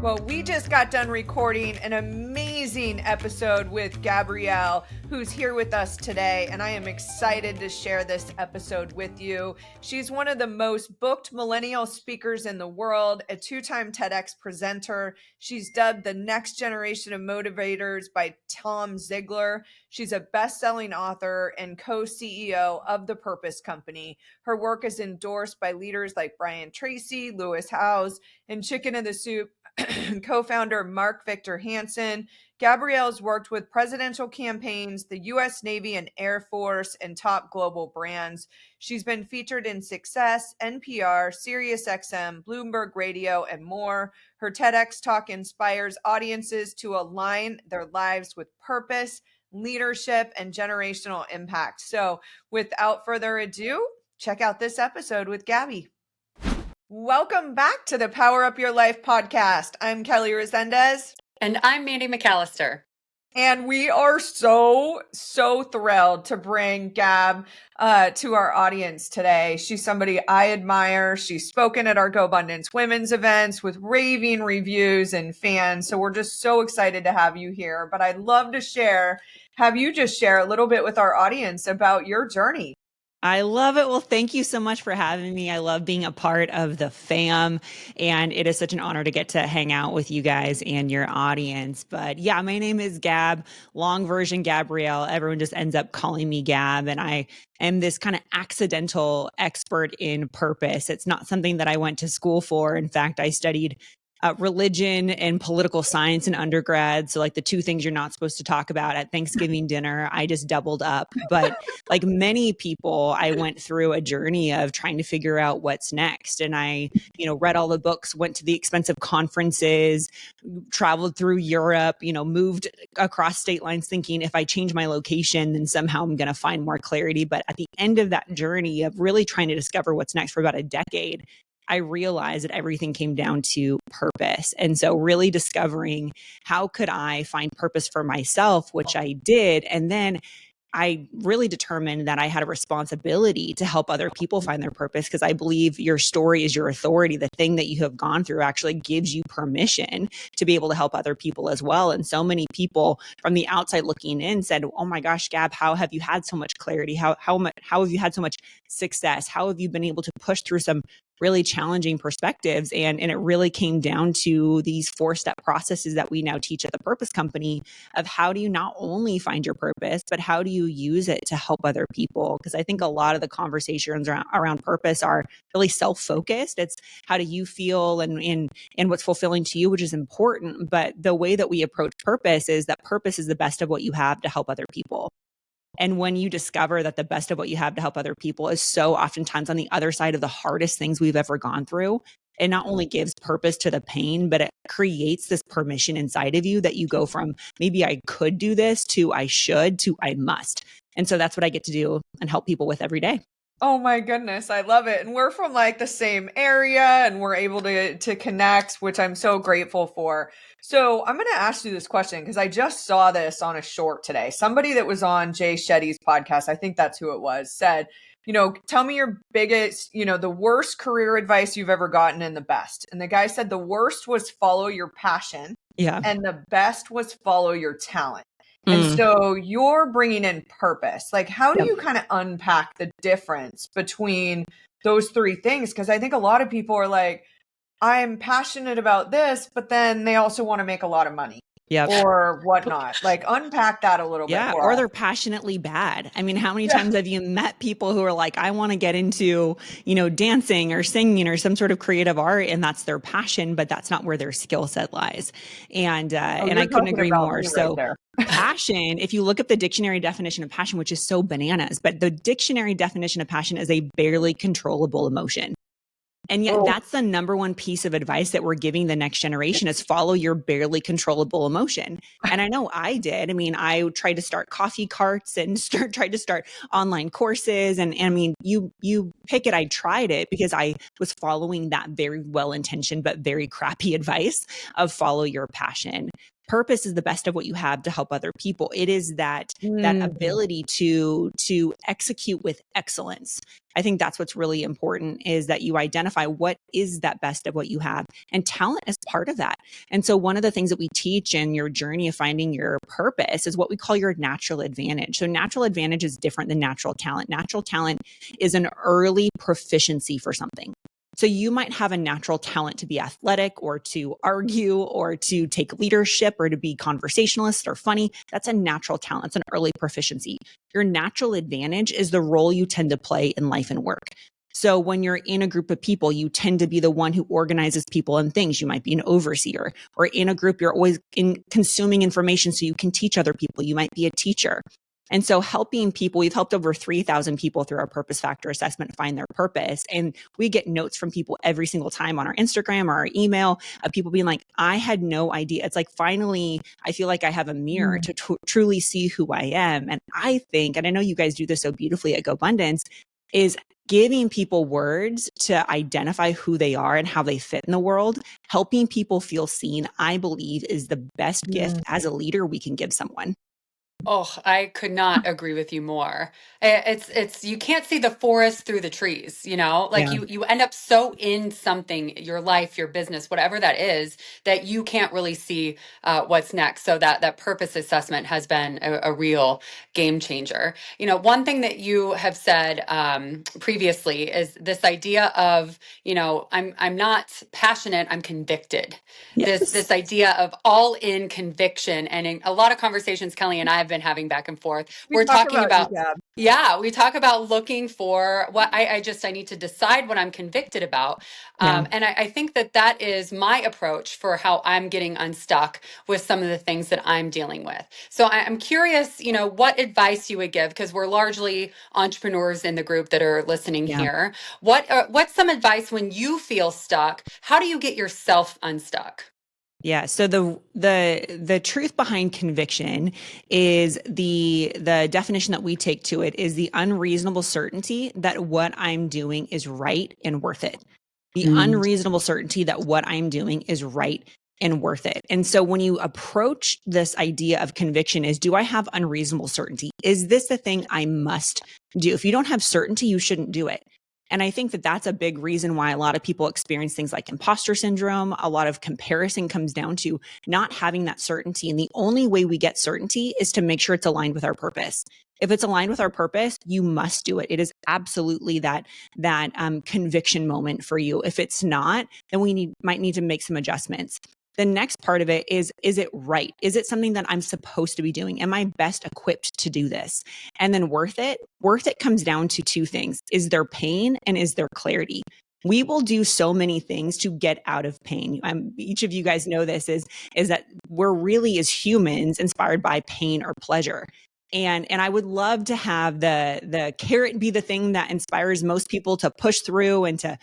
Well, we just got done recording an amazing episode with Gabrielle, who's here with us today, and I am excited to share this episode with you. She's one of the most booked millennial speakers in the world, a two-time TEDx presenter. She's dubbed the next generation of motivators by Tom Ziglar. She's a best-selling author and co-CEO of The Purpose Company. Her work is endorsed by leaders like Brian Tracy, Lewis Howes, and Chicken in the Soup co-founder Mark Victor Hansen. Gabrielle's worked with presidential campaigns, the U.S. Navy and Air Force, and top global brands. She's been featured in Success, NPR, SiriusXM, Bloomberg Radio, and more. Her TEDx talk inspires audiences to align their lives with purpose, leadership, and generational impact. So without further ado, check out this episode with Gabby. Welcome back to the Power Up Your Life podcast. I'm Kelly Resendez. And I'm Mandy McAllister. And we are so thrilled to bring Gab to our audience today. She's somebody I admire. She's spoken at our GoBundance women's events with raving reviews and fans. So we're just so excited to have you here. But I'd love to have you just share a little bit with our audience about your journey. I love it. Well, thank you so much for having me. I love being a part of the fam, and it is such an honor to get to hang out with you guys and your audience. But yeah, my name is Gab, long version Gabrielle. Everyone just ends up calling me Gab, and I am this kind of accidental expert in purpose. It's not something that I went to school for. In fact, I studied religion and political science in undergrad. So like the two things you're not supposed to talk about at Thanksgiving dinner, I just doubled up. But like many people, I went through a journey of trying to figure out what's next. And I, read all the books, went to the expensive conferences, traveled through Europe, moved across state lines thinking if I change my location, then somehow I'm going to find more clarity. But at the end of that journey of really trying to discover what's next for about a decade, I realized that everything came down to purpose. And so really discovering how could I find purpose for myself, which I did. And then I really determined that I had a responsibility to help other people find their purpose, because I believe your story is your authority. The thing that you have gone through actually gives you permission to be able to help other people as well. And so many people from the outside looking in said, oh my gosh, Gab, how have you had so much clarity? How have you had so much success? How have you been able to push through some really challenging perspectives? And it really came down to these 4-step processes that we now teach at the Purpose Company of how do you not only find your purpose, but how do you use it to help other people? Because I think a lot of the conversations around purpose are really self-focused. It's how do you feel and what's fulfilling to you, which is important. But the way that we approach purpose is that purpose is the best of what you have to help other people. And when you discover that the best of what you have to help other people is so oftentimes on the other side of the hardest things we've ever gone through, it not only gives purpose to the pain, but it creates this permission inside of you that you go from maybe I could do this to I should to I must. And so that's what I get to do and help people with every day. Oh my goodness, I love it. And we're from like the same area and we're able to connect, which I'm so grateful for. So I'm going to ask you this question because I just saw this on a short today. Somebody that was on Jay Shetty's podcast, I think that's who it was, said, tell me your biggest, the worst career advice you've ever gotten and the best. And the guy said the worst was follow your passion. Yeah. And the best was follow your talent. And so you're bringing in purpose. Like, how do you kind of unpack the difference between those three things? Because I think a lot of people are like, I'm passionate about this, but then they also want to make a lot of money. Or whatnot. Like unpack that a little bit. Yeah. Or they're passionately bad. I mean, how many times have you met people who are like, I want to get into, dancing or singing or some sort of creative art, and that's their passion, but that's not where their skill set lies. And I couldn't agree more. So passion, if you look up the dictionary definition of passion, which is so bananas, but the dictionary definition of passion is a barely controllable emotion. And yet that's the number one piece of advice that we're giving the next generation is follow your barely controllable emotion. And I know I did. I mean, I tried to start coffee carts and tried to start online courses. And I mean, you pick it. I tried it because I was following that very well-intentioned, but very crappy advice of follow your passion. Purpose is the best of what you have to help other people. It is that Mm. ability to execute with excellence. I think that's what's really important, is that you identify what is that best of what you have, and talent is part of that. And so one of the things that we teach in your journey of finding your purpose is what we call your natural advantage. So natural advantage is different than natural talent. Natural talent is an early proficiency for something. So you might have a natural talent to be athletic, or to argue, or to take leadership, or to be conversationalist or funny. That's a natural talent. It's an early proficiency. Your natural advantage is the role you tend to play in life and work. So when you're in a group of people, you tend to be the one who organizes people and things. You might be an overseer. Or in a group, you're always consuming information so you can teach other people. You might be a teacher. And so helping people, we've helped over 3,000 people through our purpose factor assessment find their purpose. And we get notes from people every single time on our Instagram or our email of people being like, I had no idea. It's like, finally, I feel like I have a mirror to truly see who I am. And I think, and I know you guys do this so beautifully at GoBundance, is giving people words to identify who they are and how they fit in the world. Helping people feel seen, I believe, is the best gift as a leader we can give someone. Oh, I could not agree with you more. It's you can't see the forest through the trees, like Yeah. you end up so in something, your life, your business, whatever that is, that you can't really see what's next. So that purpose assessment has been a real game changer. One thing that you have said previously is this idea of, I'm not passionate, I'm convicted. This Yes. idea of all in conviction, and in a lot of conversations Kelly and I have been having back and forth, We we're talk talking about you, about, Gab. yeah, we talk about looking for what I need to decide what I'm convicted about. Yeah. And I think that is my approach for how I'm getting unstuck with some of the things that I'm dealing with. So I'm curious, what advice you would give, because we're largely entrepreneurs in the group that are listening Yeah. here. What's some advice when you feel stuck? How do you get yourself unstuck? Yeah. So the truth behind conviction is the definition that we take to it is the unreasonable certainty that what I'm doing is right and worth it. The unreasonable certainty that what I'm doing is right and worth it. And so when you approach this idea of conviction, is, do I have unreasonable certainty? Is this the thing I must do? If you don't have certainty, you shouldn't do it. And I think that that's a big reason why a lot of people experience things like imposter syndrome. A lot of comparison comes down to not having that certainty. And the only way we get certainty is to make sure it's aligned with our purpose. If it's aligned with our purpose, you must do it. It is absolutely that conviction moment for you. If it's not, then we might need to make some adjustments. The next part of it is it right? Is it something that I'm supposed to be doing? Am I best equipped to do this? And then worth it? Worth it comes down to two things. Is there pain, and is there clarity? We will do so many things to get out of pain. Each of you guys know this, is that we're really, as humans, inspired by pain or pleasure. And I would love to have the carrot be the thing that inspires most people to push through and to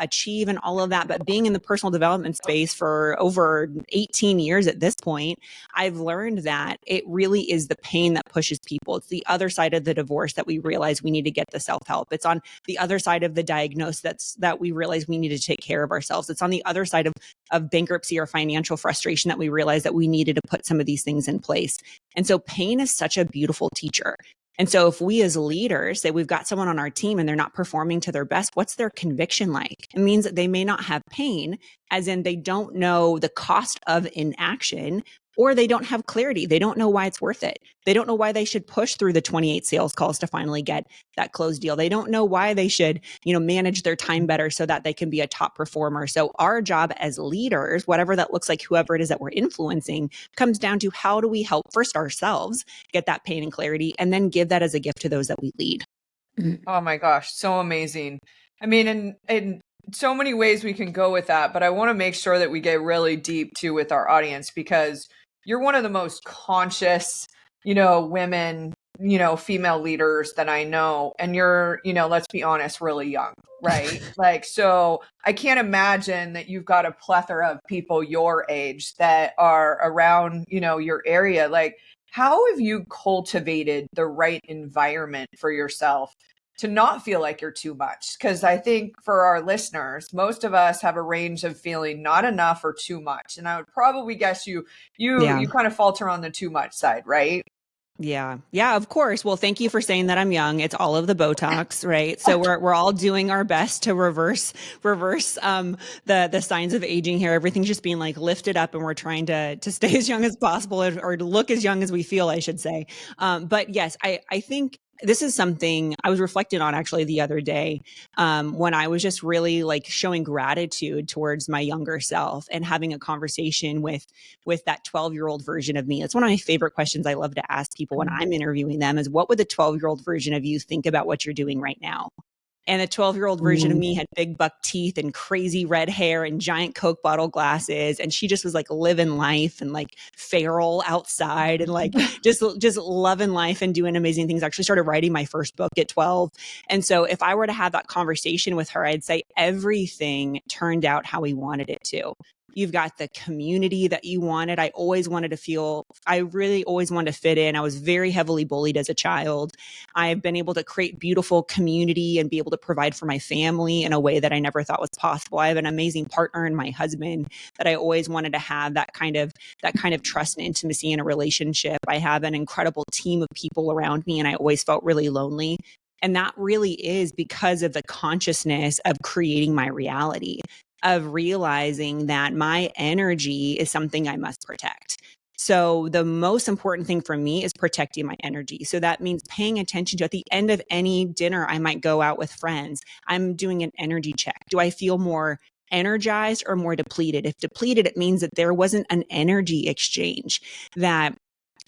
achieve and all of that. But being in the personal development space for over 18 years at this point, I've learned that it really is the pain that pushes people. It's the other side of the divorce that we realize we need to get the self-help. It's on the other side of the diagnosis that we realize we need to take care of ourselves. It's on the other side of bankruptcy or financial frustration that we realize that we needed to put some of these things in place. And so pain is such a beautiful teacher. And so if we as leaders say we've got someone on our team and they're not performing to their best, what's their conviction like? It means that they may not have pain, as in they don't know the cost of inaction, or they don't have clarity. They don't know why it's worth it. They don't know why they should push through the 28 sales calls to finally get that closed deal. They don't know why they should, manage their time better so that they can be a top performer. So our job as leaders, whatever that looks like, whoever it is that we're influencing, comes down to how do we help first ourselves get that pain and clarity, and then give that as a gift to those that we lead. Oh my gosh, so amazing. I mean, in so many ways we can go with that, but I want to make sure that we get really deep too with our audience, because you're one of the most conscious, women, female leaders that I know. And you're, let's be honest, really young, right? So I can't imagine that you've got a plethora of people your age that are around, your area. How have you cultivated the right environment for yourself to not feel like you're too much. Because I think for our listeners, most of us have a range of feeling not enough or too much. And I would probably guess you kind of falter on the too much side, right? Yeah. Yeah, of course. Well, thank you for saying that I'm young. It's all of the Botox, right? So we're all doing our best to reverse the signs of aging here. Everything's just being like lifted up, and we're trying to stay as young as possible, or to look as young as we feel, I should say. But yes, I think this is something I was reflecting on actually the other day, when I was just really like showing gratitude towards my younger self and having a conversation with that 12-year-old version of me. It's one of my favorite questions I love to ask people when I'm interviewing them is, what would the 12-year-old version of you think about what you're doing right now? And the 12-year-old version of me had big buck teeth and crazy red hair and giant Coke bottle glasses. And she just was like living life and like feral outside and like just loving life and doing amazing things. I actually started writing my first book at 12. And so if I were to have that conversation with her, I'd say everything turned out how we wanted it to. You've got the community that you wanted. I really always wanted to fit in. I was very heavily bullied as a child. I've been able to create beautiful community and be able to provide for my family in a way that I never thought was possible. I have an amazing partner in my husband that I always wanted to have that kind of trust and intimacy in a relationship. I have an incredible team of people around me, and I always felt really lonely. And that really is because of the consciousness of creating my reality, of realizing that my energy is something I must protect. So the most important thing for me is protecting my energy. So that means paying attention to, at the end of any dinner, I might go out with friends, I'm doing an energy check. Do I feel more energized or more depleted? If depleted, it means that there wasn't an energy exchange, that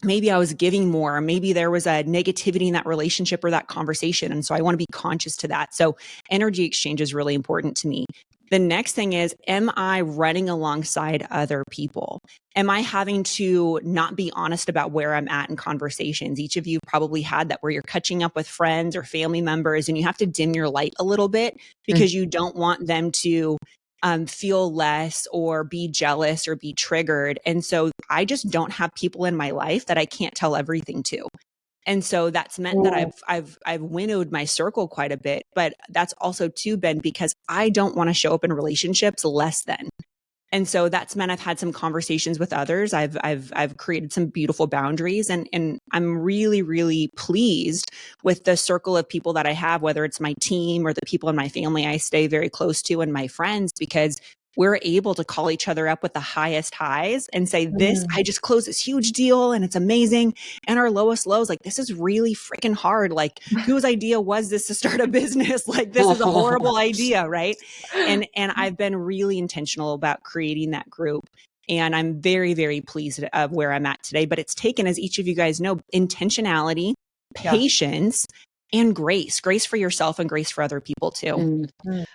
maybe I was giving more, or maybe there was a negativity in that relationship or that conversation. And so I want to be conscious to that. So energy exchange is really important to me. The next thing is, am I running alongside other people? Am I having to not be honest about where I'm at in conversations? Each of you probably had that, where you're catching up with friends or family members and you have to dim your light a little bit because you don't want them to feel less or be jealous or be triggered. And so I just don't have people in my life that I can't tell everything to. And so that's meant that I've winnowed my circle quite a bit, but that's also too been because I don't want to show up in relationships less than. And so that's meant I've had some conversations with others. I've created some beautiful boundaries, and I'm really, really pleased with the circle of people that I have, whether it's my team or the people in my family I stay very close to and my friends, because we're able to call each other up with the highest highs and say, I just closed this huge deal and it's amazing. And our lowest lows, like, this is really freaking hard. Like, whose idea was this to start a business? Like, this is a horrible idea, right? And I've been really intentional about creating that group. And I'm very, very pleased of where I'm at today. But it's taken, as each of you guys know, intentionality, patience, and grace for yourself and grace for other people too.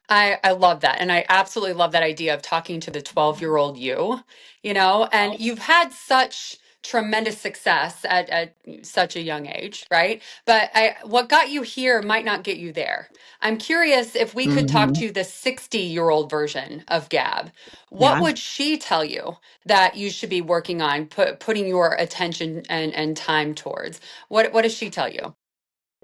I love that. And I absolutely love that idea of talking to the 12-year-old you, and you've had such tremendous success at such a young age, right? But what got you here might not get you there. I'm curious if we could talk to the 60-year-old version of Gab. What would she tell you that you should be working on, putting your attention and time towards? What does she tell you?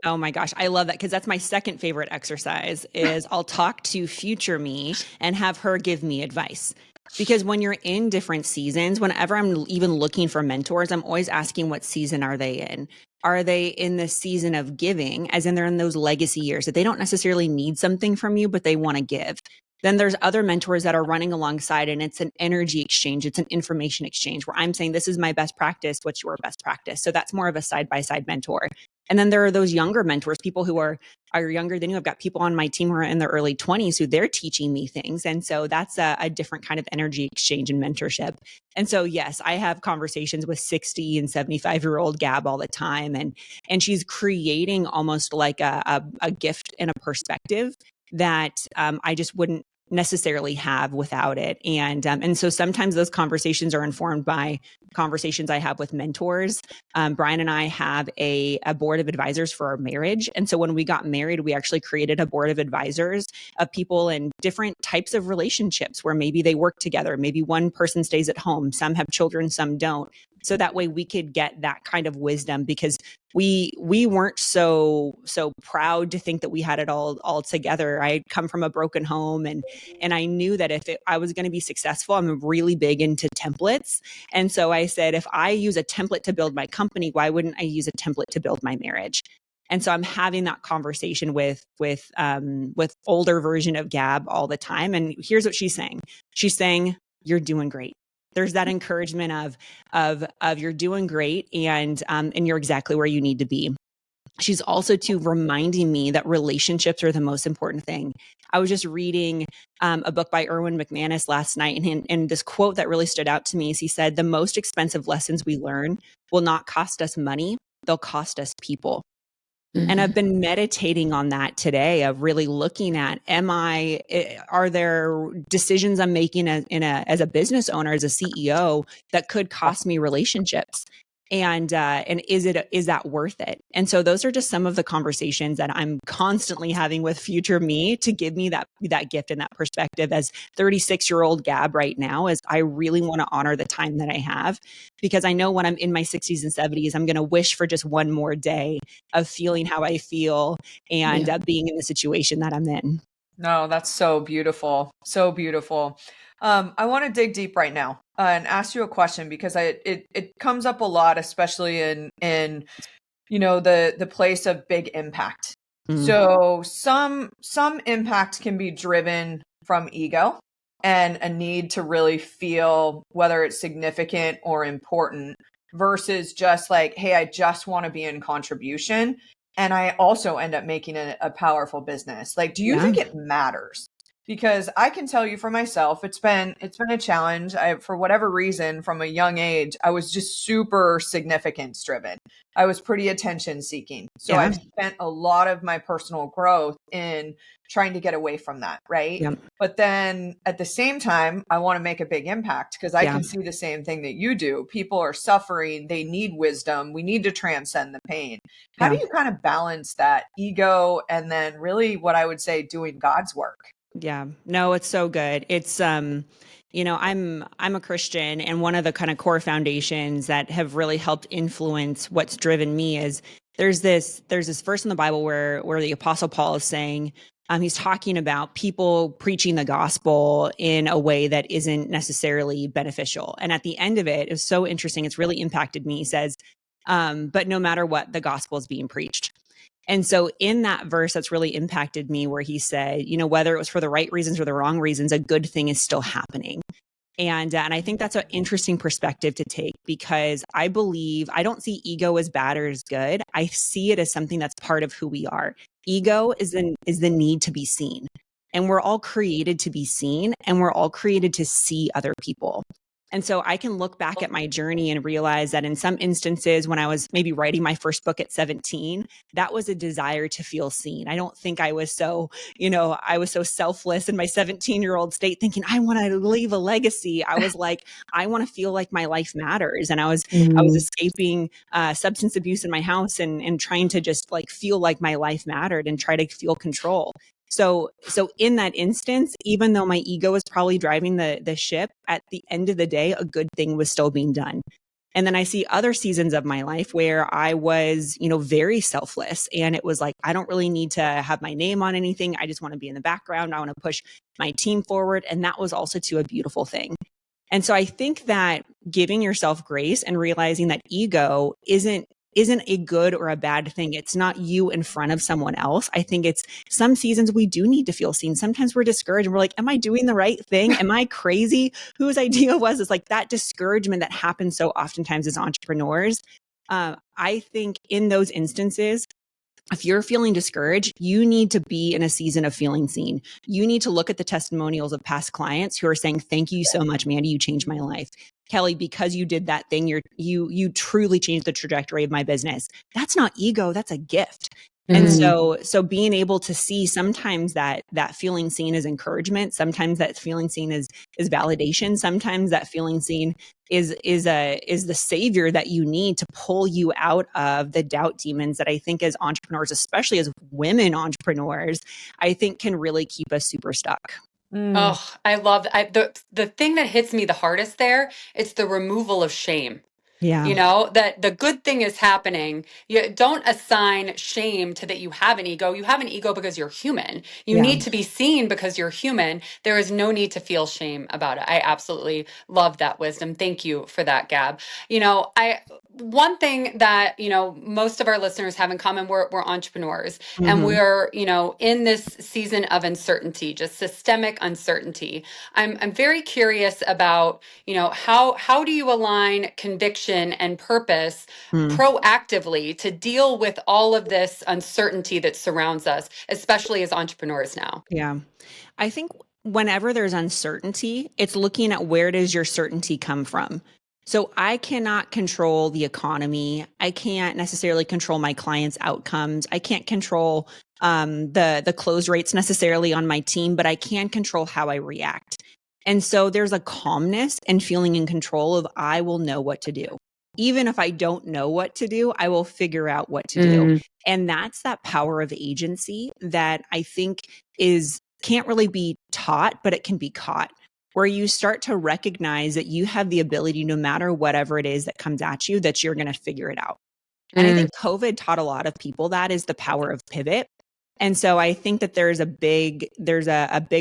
Oh my gosh, I love that, because that's my second favorite exercise is I'll talk to future me and have her give me advice. Because when you're in different seasons, whenever I'm even looking for mentors, I'm always asking, what season are they in? Are they in the season of giving, as in they're in those legacy years that they don't necessarily need something from you, but they want to give? Then there's other mentors that are running alongside, and it's an energy exchange. It's an information exchange where I'm saying, this is my best practice. What's your best practice? So that's more of a side-by-side mentor. And then there are those younger mentors, people who are younger than you. I've got people on my team who are in their early 20s who they're teaching me things. And so that's a different kind of energy exchange and mentorship. And so, yes, I have conversations with 60 and 75-year-old Gab all the time. And she's creating almost like a gift and a perspective that I just wouldn't necessarily have without it. And so sometimes those conversations are informed by conversations I have with mentors. Brian and I have a board of advisors for our marriage. And so when we got married, we actually created a board of advisors of people in different types of relationships where maybe they work together. Maybe one person stays at home. Some have children, some don't. so that way we could get that kind of wisdom, because we weren't so proud to think that we had it all together. I had come from a broken home, and I knew that if I was going to be successful, I'm really big into templates. And so I said, if I use a template to build my company, why wouldn't I use a template to build my marriage? And so I'm having that conversation with older version of Gab all the time. And here's what she's saying. She's saying, you're doing great. There's that encouragement of you're doing great, and you're exactly where you need to be. She's also reminding me that relationships are the most important thing. I was just reading a book by Erwin McManus last night, and this quote that really stood out to me is he said, the most expensive lessons we learn will not cost us money, they'll cost us people. And I've been meditating on that today, of really looking at, are there decisions I'm making as a business owner, as a CEO, that could cost me relationships? And is that worth it? And so those are just some of the conversations that I'm constantly having with future me, to give me that gift and that perspective as 36-year-old Gab right now, as I really want to honor the time that I have, because I know when I'm in my 60s and 70s, I'm going to wish for just one more day of feeling how I feel and being in the situation that I'm in. No, that's so beautiful. So beautiful. I want to dig deep right now and ask you a question, because it comes up a lot, especially in the place of big impact. So some impact can be driven from ego and a need to really feel whether it's significant or important, versus just like, hey, I just want to be in contribution. And I also end up making a powerful business. Like, do you think it matters? Because I can tell you for myself, it's been a challenge. For whatever reason, from a young age, I was just super significance driven. I was pretty attention seeking. So I've spent a lot of my personal growth in trying to get away from that. Right. Yeah. But then at the same time, I want to make a big impact, because I can see the same thing that you do. People are suffering. They need wisdom. We need to transcend the pain. How do you kind of balance that ego and then really what I would say doing God's work? Yeah, no, it's so good. It's, I'm a Christian, and one of the kind of core foundations that have really helped influence what's driven me is there's this verse in the Bible where the Apostle Paul is saying, he's talking about people preaching the gospel in a way that isn't necessarily beneficial. And at the end of it, it's so interesting. It's really impacted me. He says, but no matter what, the gospel is being preached. And so in that verse, that's really impacted me, where he said, whether it was for the right reasons or the wrong reasons, a good thing is still happening. And I think that's an interesting perspective to take, because I don't see ego as bad or as good. I see it as something that's part of who we are. Ego is the need to be seen. And we're all created to be seen, and we're all created to see other people. And so I can look back at my journey and realize that in some instances, when I was maybe writing my first book at 17, that was a desire to feel seen. I don't think I was so selfless in my 17-year-old state thinking, I want to leave a legacy. I was like, I want to feel like my life matters. And I was escaping substance abuse in my house and trying to just like feel like my life mattered and try to feel control. So in that instance, even though my ego was probably driving the ship, at the end of the day, a good thing was still being done. And then I see other seasons of my life where I was, very selfless. And it was like, I don't really need to have my name on anything. I just want to be in the background. I want to push my team forward. And that was also a beautiful thing. And so I think that giving yourself grace and realizing that ego isn't a good or a bad thing. It's not you in front of someone else. I think it's some seasons we do need to feel seen. Sometimes we're discouraged and we're like, am I doing the right thing? Am I crazy? Whose idea was this? Like that discouragement that happens so oftentimes as entrepreneurs. I think in those instances, if you're feeling discouraged, you need to be in a season of feeling seen. You need to look at the testimonials of past clients who are saying, thank you so much, Mandy, you changed my life. Kelly, because you did that thing, you truly changed the trajectory of my business. That's not ego, that's a gift. And so being able to see sometimes that feeling seen is encouragement, sometimes that feeling seen is validation, sometimes that feeling seen is the savior that you need to pull you out of the doubt demons that I think as entrepreneurs, especially as women entrepreneurs, I think can really keep us super stuck. Oh, I love the thing that hits me the hardest there. It's the removal of shame. Yeah. You know, that the good thing is happening. You don't assign shame to that you have an ego. You have an ego because you're human. You Yeah. need to be seen because you're human. There is no need to feel shame about it. I absolutely love that wisdom. Thank you for that, Gab. You know, one thing that, you know, most of our listeners have in common, we're entrepreneurs, and we're, you know, in this season of uncertainty, just systemic uncertainty. I'm very curious about, you know, how do you align conviction and purpose proactively to deal with all of this uncertainty that surrounds us, especially as entrepreneurs now? Yeah. I think whenever there's uncertainty, it's looking at where does your certainty come from. So I cannot control the economy. I can't necessarily control my clients' outcomes. I can't control the close rates necessarily on my team, but I can control how I react. And so there's a calmness and feeling in control of I will know what to do. Even if I don't know what to do, I will figure out what to do. And that's that power of agency that I think is can't really be taught, but it can be caught, where you start to recognize that you have the ability, no matter whatever it is that comes at you, that you're going to figure it out. And I think COVID taught a lot of people that is the power of pivot. And so I think that there's a big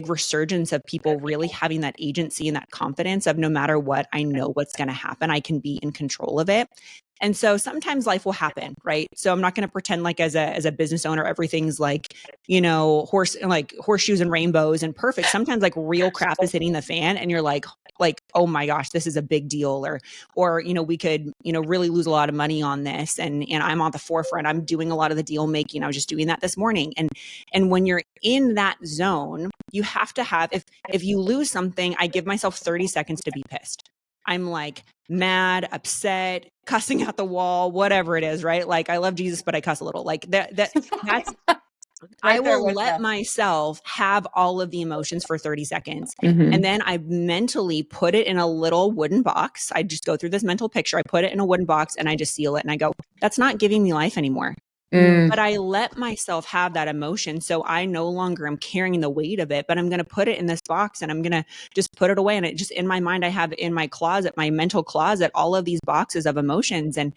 resurgence of people really having that agency and that confidence of no matter what, I know what's going to happen. I can be in control of it. And so sometimes life will happen, right? So I'm not going to pretend like as a business owner, everything's like, you know, horseshoes and rainbows and perfect. Sometimes like real crap is hitting the fan and you're like, oh my gosh, this is a big deal. Or, you know, we could, you know, really lose a lot of money on this. And I'm on the forefront. I'm doing a lot of the deal making. I was just doing that this morning. And when you're in that zone, you have to have, if you lose something, I give myself 30 seconds to be pissed. I'm like mad, upset, cussing out the wall, whatever it is, right? Like I love Jesus, but I cuss a little. Like that's I will let myself have all of the emotions for 30 seconds. And then I mentally put it in a little wooden box. I just go through this mental picture. I put it in a wooden box and I just seal it. And I go, that's not giving me life anymore. But I let myself have that emotion. So I no longer am carrying the weight of it, but I'm going to put it in this box and I'm going to just put it away. And it just in my mind, I have in my closet, my mental closet, all of these boxes of emotions. And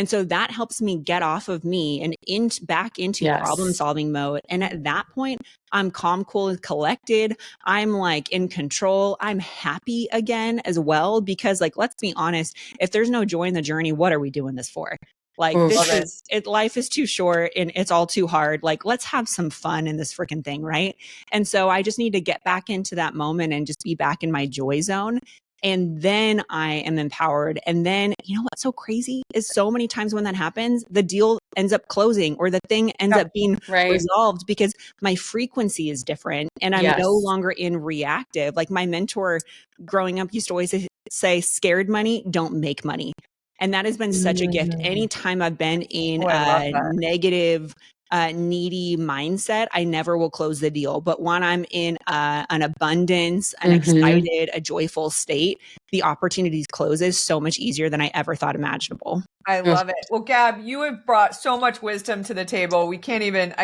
so that helps me get off of me and back into problem solving mode. And at that point, I'm calm, cool, and collected. I'm like in control. I'm happy again as well, because like, let's be honest, if there's no joy in the journey, what are we doing this for? Like life is too short and it's all too hard. Like, let's have some fun in this freaking thing. Right. And so I just need to get back into that moment and just be back in my joy zone. And then I am empowered. And then, you know, what's so crazy is so many times when that happens, the deal ends up closing or the thing ends up being resolved because my frequency is different and I'm no longer in reactive. Like my mentor growing up used to always say, scared money don't make money. And that has been such a gift. Anytime I've been in a negative, needy mindset, I never will close the deal. But when I'm in an abundance, an excited, a joyful state, the opportunities closes so much easier than I ever thought imaginable. I love it. Well, Gab, you have brought so much wisdom to the table. I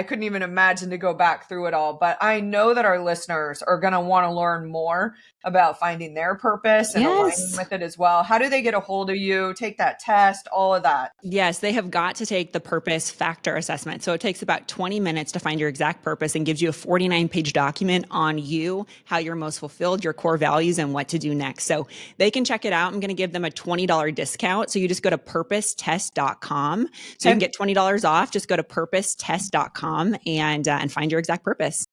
couldn't even imagine to go back through it all, but I know that our listeners are going to want to learn more about finding their purpose and aligning with it as well. How do they get a hold of you, take that test, all of that? Yes, they have got to take the purpose factor assessment. So it takes about 20 minutes to find your exact purpose and gives you a 49-page document on you, how you're most fulfilled, your core values, and what to do next. So they can check it out. I'm going to give them a $20 discount. So you just go to purposetest.com. So you can get $20 off. Just go to purposetest.com and find your exact purpose.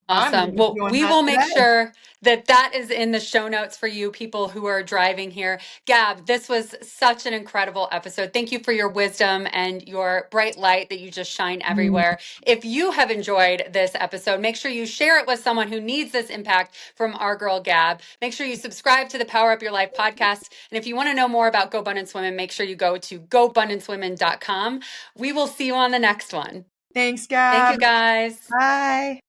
Awesome. Well, we will make sure that is in the show notes for you people who are driving here. Gab, this was such an incredible episode. Thank you for your wisdom and your bright light that you just shine everywhere. If you have enjoyed this episode, make sure you share it with someone who needs this impact from our girl, Gab. Make sure you subscribe to the Power Up Your Life podcast. And if you want to know more about GoBundance Women, make sure you go to GoBundanceWomen.com. We will see you on the next one. Thanks, Gab. Thank you, guys. Bye.